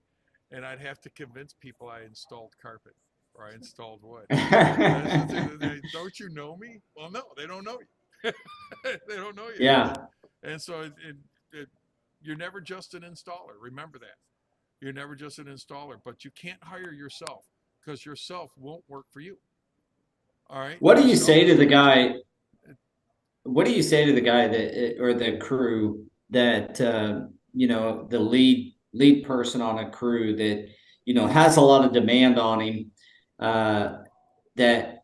and I'd have to convince people I installed carpet or I installed wood. Don't you know me? Well, no, they don't know you. They don't know you. Yeah. And so you're never just an installer. Remember that. You're never just an installer, but you can't hire yourself, because yourself won't work for you. All right. What do you say to the guy? What do you say to the guy or the crew that, the lead person on a crew that, has a lot of demand on him, that,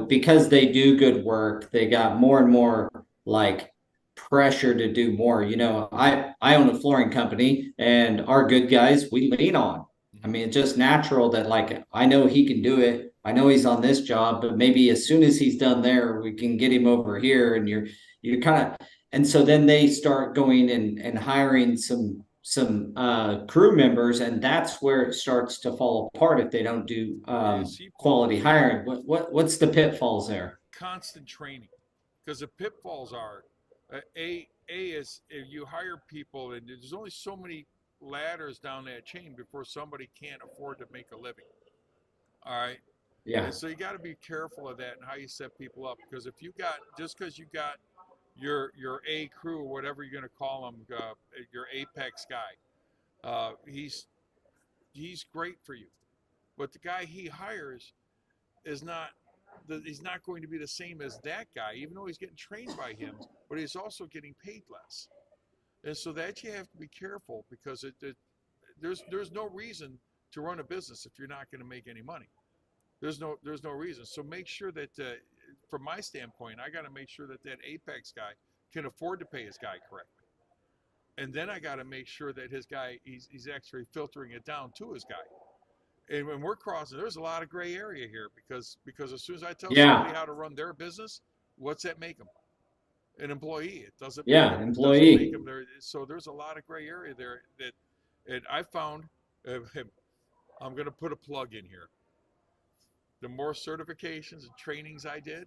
because they do good work, they got more and more like pressure to do more. I own a flooring company, and our good guys, we lean on. I mean, it's just natural that, like, I know he can do it. I know he's on this job, but maybe as soon as he's done there, we can get him over here. And you're kind of, and so then they start going and hiring some crew members, and that's where it starts to fall apart if they don't do quality hiring. What's the pitfalls there? Constant training, because the pitfalls are a is if you hire people, and there's only so many ladders down that chain before somebody can't afford to make a living. All right. Yeah. And so you got to be careful of that and how you set people up, because if you got because you got your A crew, or whatever you're going to call them, your apex guy, he's great for you, but the guy he hires is he's not going to be the same as that guy, even though he's getting trained by him, but he's also getting paid less. And so that you have to be careful, because there's no reason to run a business if you're not going to make any money. There's no reason. So make sure that, from my standpoint, I got to make sure that apex guy can afford to pay his guy correctly. And then I got to make sure that his guy, he's actually filtering it down to his guy. And when we're crossing, there's a lot of gray area here, because as soon as I tell somebody how to run their business, what's that make them? An employee. It doesn't. Employee. Doesn't make them there. So there's a lot of gray area there and I found. I'm going to put a plug in here. The more certifications and trainings I did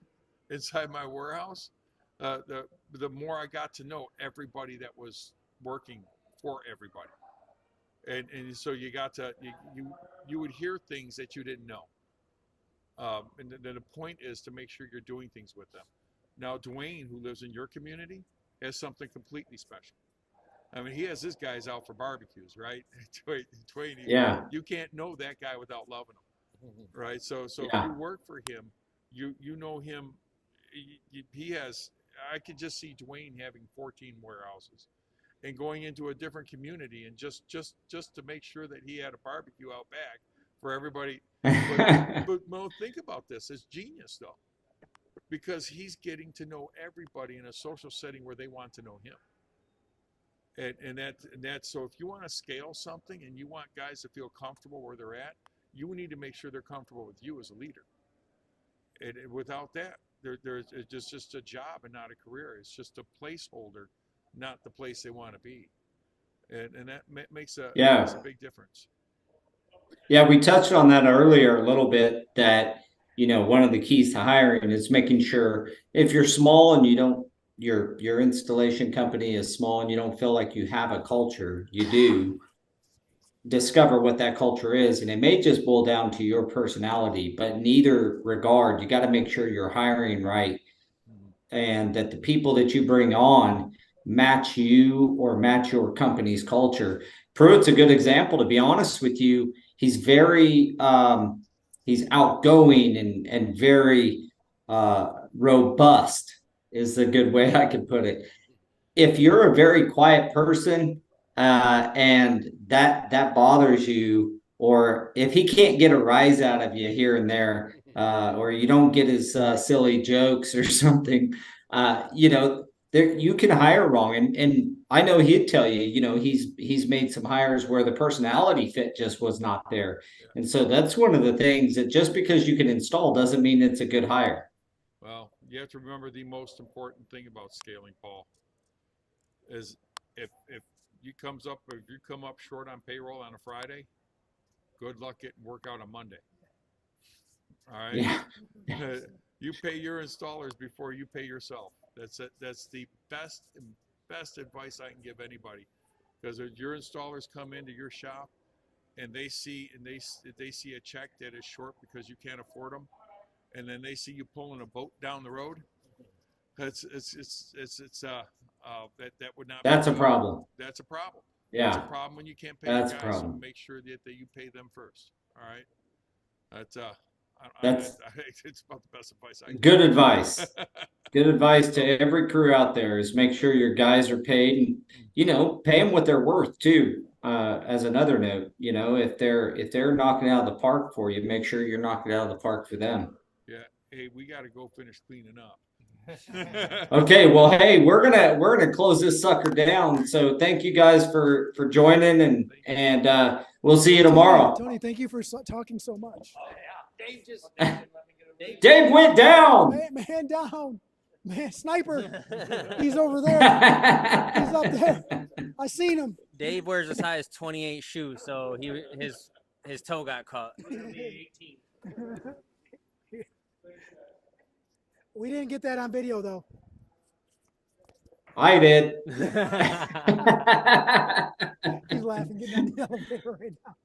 inside my warehouse, the more I got to know everybody that was working for everybody. And so you got to, you would hear things that you didn't know. And then the point is to make sure you're doing things with them. Now, Dwayne, who lives in your community, has something completely special. I mean, he has his guys out for barbecues, right? Dwayne, you can't know that guy without loving him, right? So if you work for him, you know him. He has. I could just see Dwayne having 14 warehouses, and going into a different community, and just to make sure that he had a barbecue out back for everybody. But Mo, think about this. It's genius, though. because he's getting to know everybody in a social setting where they want to know him. And that so if you want to scale something and you want guys to feel comfortable where they're at, you need to make sure they're comfortable with you as a leader. And without that, it's just a job and not a career. It's just a placeholder, not the place they want to be. And that makes a big difference. Yeah, we touched on that earlier a little bit, that, you know, one of the keys to hiring is making sure if you're small and you don't, your installation company is small and you don't feel like you have a culture, you do discover what that culture is. And it may just boil down to your personality, but in either regard, you got to make sure you're hiring right and that the people that you bring on match you or match your company's culture. Pruitt's a good example, to be honest with you. He's very he's outgoing and very robust is a good way I could put it. If you're a very quiet person and that bothers you, or if he can't get a rise out of you here and there, or you don't get his silly jokes or something, you know, there you can hire wrong. And I know he'd tell you, you know, he's made some hires where the personality fit just was not there. And so that's one of the things, that just because you can install doesn't mean it's a good hire. Well, you have to remember the most important thing about scaling, Paul, is if you come up short on payroll on a Friday, good luck getting work out on Monday. All right. Yeah. You pay your installers before you pay yourself. That's it. That's the best advice I can give anybody, because if your installers come into your shop and they see a check that is short because you can't afford them, and then they see you pulling a boat down the road, that would not. That's be a good. problem. That's a problem. Yeah. It's a problem when you can't pay That's your a guys. So problem. make sure that you pay them first. All right. That's it's about the best advice I can good give. advice. Good advice to every crew out there is make sure your guys are paid, and, you know, pay them what they're worth too. As another note, you know, if they're knocking it out of the park for you, make sure you're knocking it out of the park for them. Yeah. Hey, we got to go finish cleaning up. Okay, well, hey, we're gonna close this sucker down. So thank you guys for joining, and we'll see you tomorrow. Tony, thank you for talking so much. Dave just Dave went down. Man down. Man, sniper. He's over there. He's up there. I seen him. Dave wears a size 28 shoe, so his toe got caught. We didn't get that on video though. I did. He's laughing, getting on the elevator right now.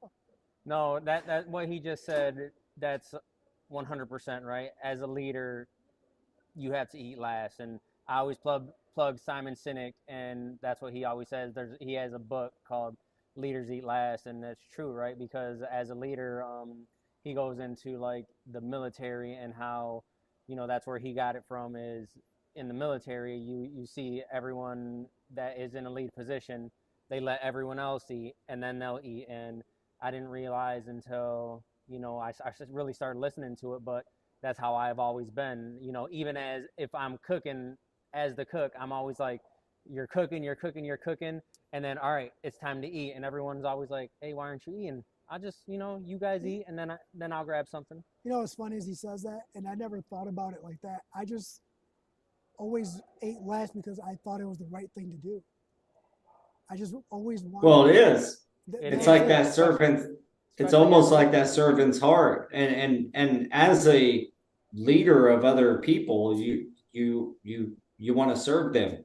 No, that what he just said, that's 100% right. As a leader, you have to eat last, and I always plug Simon Sinek, and that's what he always says. He has a book called Leaders Eat Last, and that's true, right? Because as a leader, he goes into like the military and how, you know, that's where he got it from. Is in the military, you see everyone that is in a lead position, they let everyone else eat, and then they'll eat. And I didn't realize until, you know, I really started listening to it, but that's how I've always been. You know, even as if I'm cooking as the cook, I'm always like, you're cooking, and then, all right, it's time to eat. And everyone's always like, hey, why aren't you eating? I just, you know, you guys eat, and then I'll grab something. You know what's funny is he says that, and I never thought about it like that. I just always ate last because I thought it was the right thing to do. I just always wanted. Well, it is. It It's is. like that servant. It's almost like that servant's heart. And as a leader of other people, you want to serve them.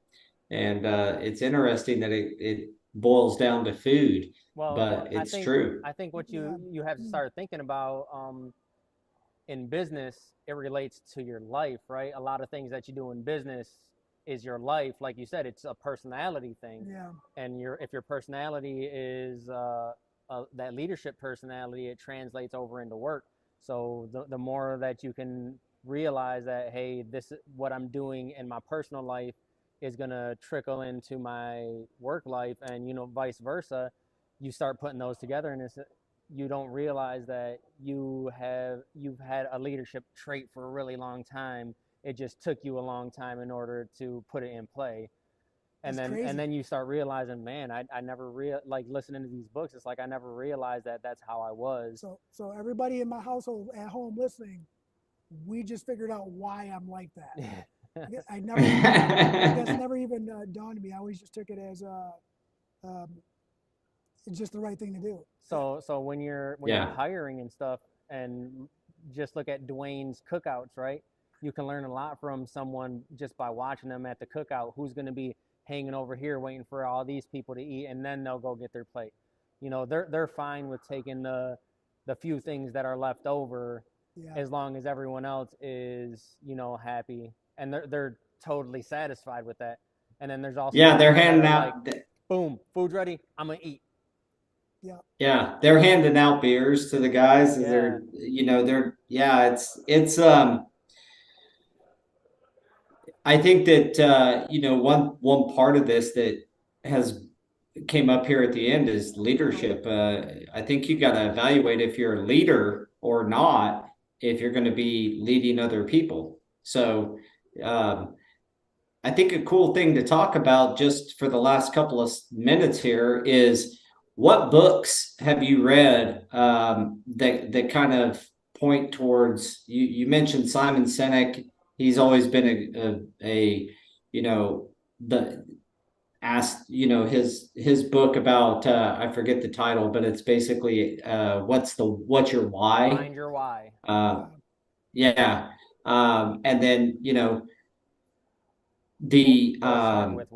And it's interesting that it boils down to food, Well, but it's true. I think what you have to start thinking about in business, it relates to your life, right? A lot of things that you do in business is your life. Like you said, it's a personality thing. Yeah. And if your personality is that leadership personality, it translates over into work. So the more that you can realize that, hey, this what I'm doing in my personal life is gonna trickle into my work life, and, you know, vice versa, you start putting those together, and you don't realize that you've had a leadership trait for a really long time, It just took you a long time in order to put it in play. And That's then crazy. and then you start realizing, man, I never like listening to these books. It's like I never realized that that's how I was. So everybody in my household at home listening, we just figured out why I'm like that. I never, that's never even dawned on me. I always just took it as it's just the right thing to do. So when you're hiring and stuff, and just look at Dwayne's cookouts, right? You can learn a lot from someone just by watching them at the cookout. Who's going to be hanging over here waiting for all these people to eat, and then they'll go get their plate. You know, they're fine with taking the few things that are left over, as long as everyone else is, you know, happy, and they're totally satisfied with that. And then there's also they're handing out like, boom, food's ready, I'm gonna eat. Yeah, they're handing out beers to the guys. They're, you know, it's I think that you know, one part of this that has came up here at the end is leadership. I think you got to evaluate if you're a leader or not, if you're going to be leading other people. So I think a cool thing to talk about just for the last couple of minutes here is, what books have you read that kind of point towards, you mentioned Simon Sinek. He's always been a you know, his book about I forget the title, but it's basically what's your why? Find your why. And then, you know, the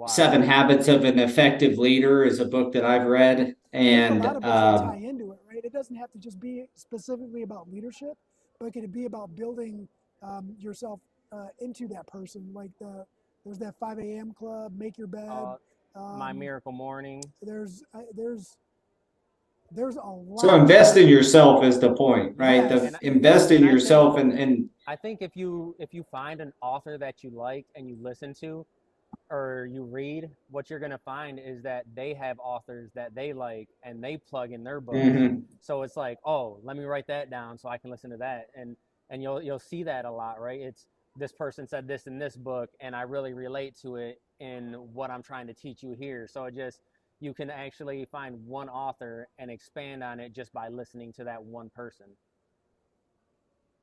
7 Habits of an Effective Leader is a book that I've read, and a lot of books that tie into it, right? It doesn't have to just be specifically about leadership, but it can be about building yourself into that person. Like there's that 5 a.m. club, make your bed, My Miracle Morning. There's a lot. So invest in yourself is the point, right? Invest in yourself, and I think if you find an author that you like and you listen to or you read, what you're going to find is that they have authors that they like and they plug in their books. So it's like, oh, let me write that down so I can listen to that. And you'll see that a lot, right? It's, this person said this in this book and I really relate to it in what I'm trying to teach you here. So you can actually find one author and expand on it just by listening to that one person.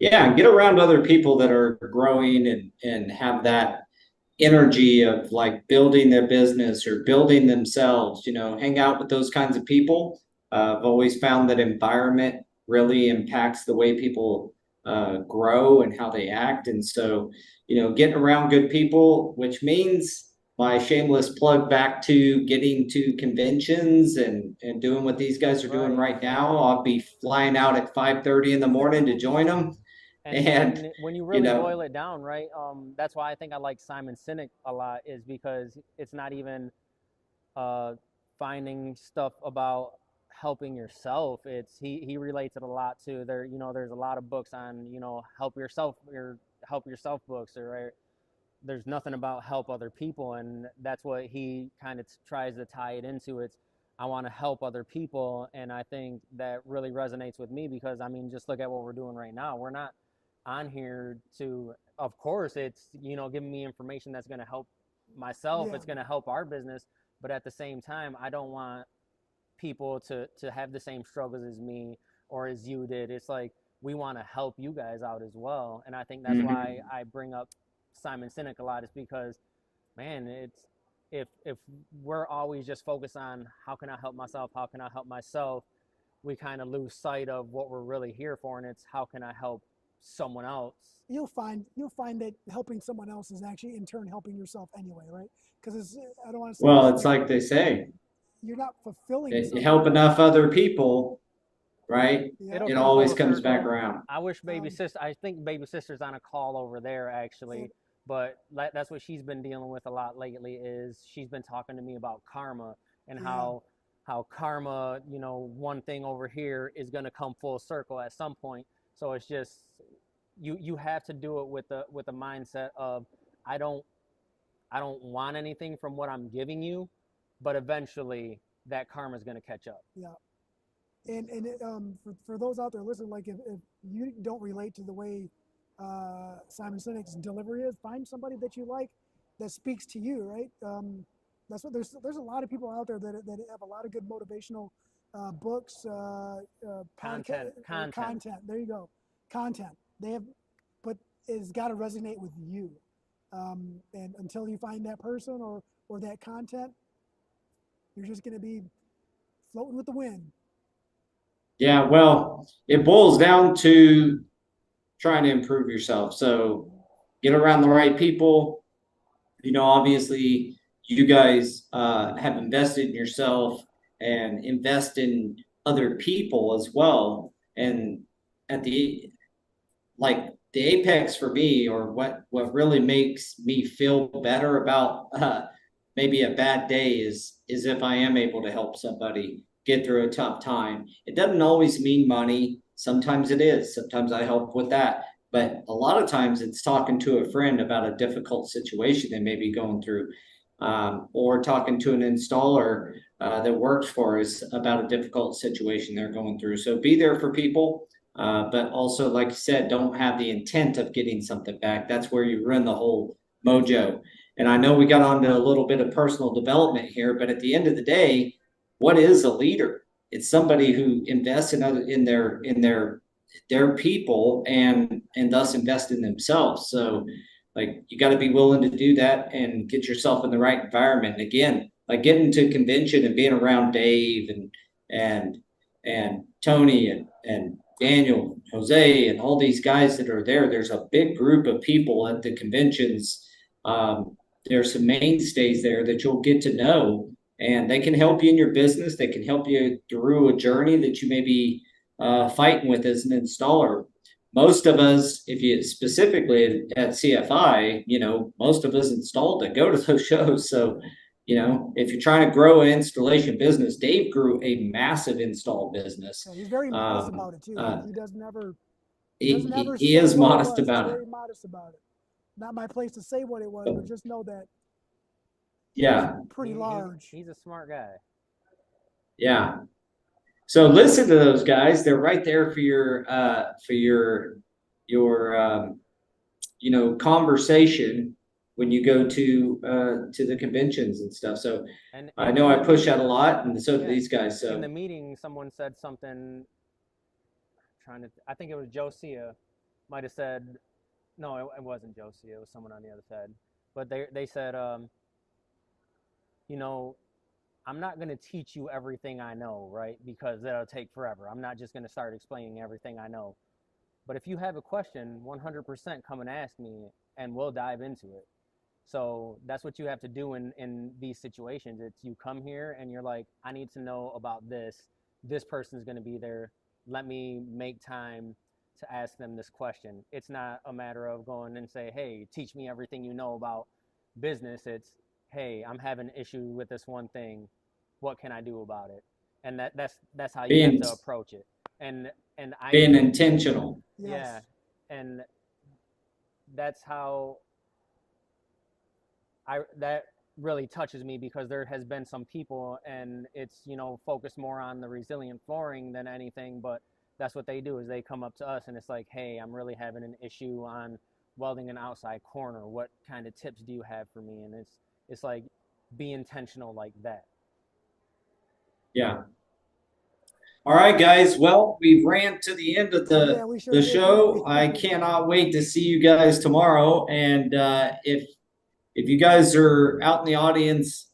Yeah, and get around other people that are growing and have that energy of like building their business or building themselves. You know, hang out with those kinds of people. I've always found that environment really impacts the way people grow and how they act. And so, you know, getting around good people, which means my shameless plug back to getting to conventions and doing what these guys are doing right now. I'll be flying out at 5:30 in the morning to join them. And when you really boil it down, right? That's why I think I like Simon Sinek a lot, is because it's not even finding stuff about helping yourself. It's he relates it a lot to there. You know, there's a lot of books on, you know, help yourself books, or right? There's nothing about help other people, and that's what he kind of tries to tie it into. It's, I want to help other people, and I think that really resonates with me because, I mean, just look at what we're doing right now. We're not on here to, of course, it's, you know, giving me information that's going to help myself. It's going to help our business, but at the same time, I don't want people to have the same struggles as me or as you did. It's like, we want to help you guys out as well, and I think that's why I bring up Simon Sinek a lot, is because, man, it's, if we're always just focused on how can I help myself, we kind of lose sight of what we're really here for, and it's how can I help someone else. You'll find that helping someone else is actually in turn helping yourself anyway, right? Because I don't want to say, well, it's like they say, you're not fulfilling. If you help enough other people, right? It always comes back around. I wish I think baby sister's on a call over there actually, but that's what she's been dealing with a lot lately. Is she's been talking to me about karma and how karma, you know, one thing over here is going to come full circle at some point. So it's just, you have to do it with the mindset of, I don't want anything from what I'm giving you, but eventually that karma is going to catch up. Yeah. And for those out there listening, like if you don't relate to the way Simon Sinek's delivery is. Find somebody that you like that speaks to you, right? That's what there's a lot of people out there that have a lot of good motivational books, Content. content. There you go, content. They have, but it's got to resonate with you. And until you find that person or that content, you're just going to be floating with the wind. Yeah, well, it boils down to trying to improve yourself. So get around the right people. You know, obviously, you guys have invested in yourself and invest in other people as well. And at the apex for me, or what really makes me feel better about maybe a bad day is if I am able to help somebody get through a tough time. It doesn't always mean money. Sometimes it is. Sometimes I help with that. But a lot of times it's talking to a friend about a difficult situation they may be going through, or talking to an installer that works for us about a difficult situation they're going through. So be there for people, but also, like you said, don't have the intent of getting something back. That's where you ruin the whole mojo. And I know we got onto a little bit of personal development here, but at the end of the day, what is a leader? It's somebody who invests in their people and thus invest in themselves. So like you got to be willing to do that and get yourself in the right environment. And again, like getting to convention and being around Dave and Tony and Daniel, Jose, and all these guys that are there. There's a big group of people at the conventions. There's some mainstays there that you'll get to know, and they can help you in your business. They can help you through a journey that you may be fighting with as an installer. Most of us, if you specifically at CFI, you know, most of us installed that go to those shows. So, you know, if you're trying to grow an installation business, Dave grew a massive install business. Yeah, he's very modest about it too. He doesn't ever. He is modest about it. Very modest about it. Not my place to say what it was, but just know that. Yeah. Pretty large. He's a smart guy. Yeah. So listen to those guys. They're right there for your you know, conversation when you go to the conventions and stuff. So and I know I push that a lot, and so do these guys. So in the meeting, someone said something. I think it was Josiah, might have said, no, it wasn't Josiah. It was someone on the other side. But they said, you know, I'm not going to teach you everything I know, right? Because that'll take forever. I'm not just going to start explaining everything I know. But if you have a question, 100% come and ask me, and we'll dive into it. So that's what you have to do in these situations. It's you come here and you're like, I need to know about this. This person's going to be there. Let me make time to ask them this question. It's not a matter of going and say, hey, teach me everything you know about business. It's, hey, I'm having an issue with this one thing. What can I do about it? And that's how you have to approach it. And I being intentional. Yeah. And that's how that really touches me, because there has been some people, and it's, you know, focused more on the resilient flooring than anything, but that's what they do, is they come up to us and it's like, hey, I'm really having an issue on welding an outside corner. What kind of tips do you have for me? And it's like, be intentional like that. Yeah. All right, guys. Well, we've ran to the end of the show. I cannot wait to see you guys tomorrow. And if you guys are out in the audience,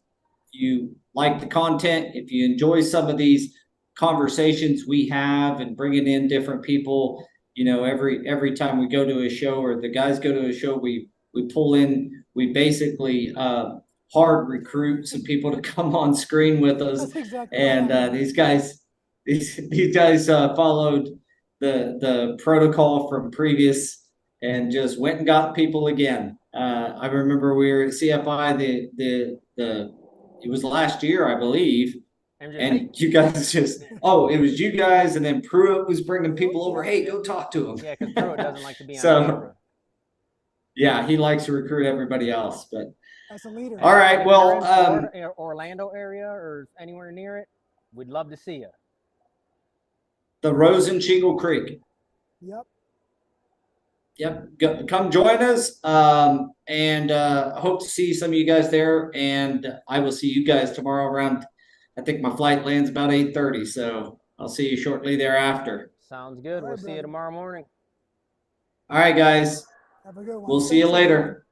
if you like the content, if you enjoy some of these conversations we have and bringing in different people, you know, every time we go to a show, or the guys go to a show, we pull in, we basically hard recruit some people to come on screen with us. That's exactly and these guys followed the protocol from previous and just went and got people again. I remember we were at CFI it was last year, I believe. And you guys just, it was you guys, and then Pruitt was bringing people over. Hey, go talk to them. Yeah, because Pruitt doesn't like to be on camera. Yeah, he likes to recruit everybody else. But as a leader. All right, well, Orlando area or anywhere near it, we'd love to see you. The Rose and Shingle Creek. Yep. Yep. Come join us. And I hope to see some of you guys there. And I will see you guys tomorrow around, I think my flight lands about 8:30. So I'll see you shortly thereafter. Sounds good. All We'll right, see you brother. tomorrow morning. All right, guys. Have a good one. We'll see you Thanks, everyone. later.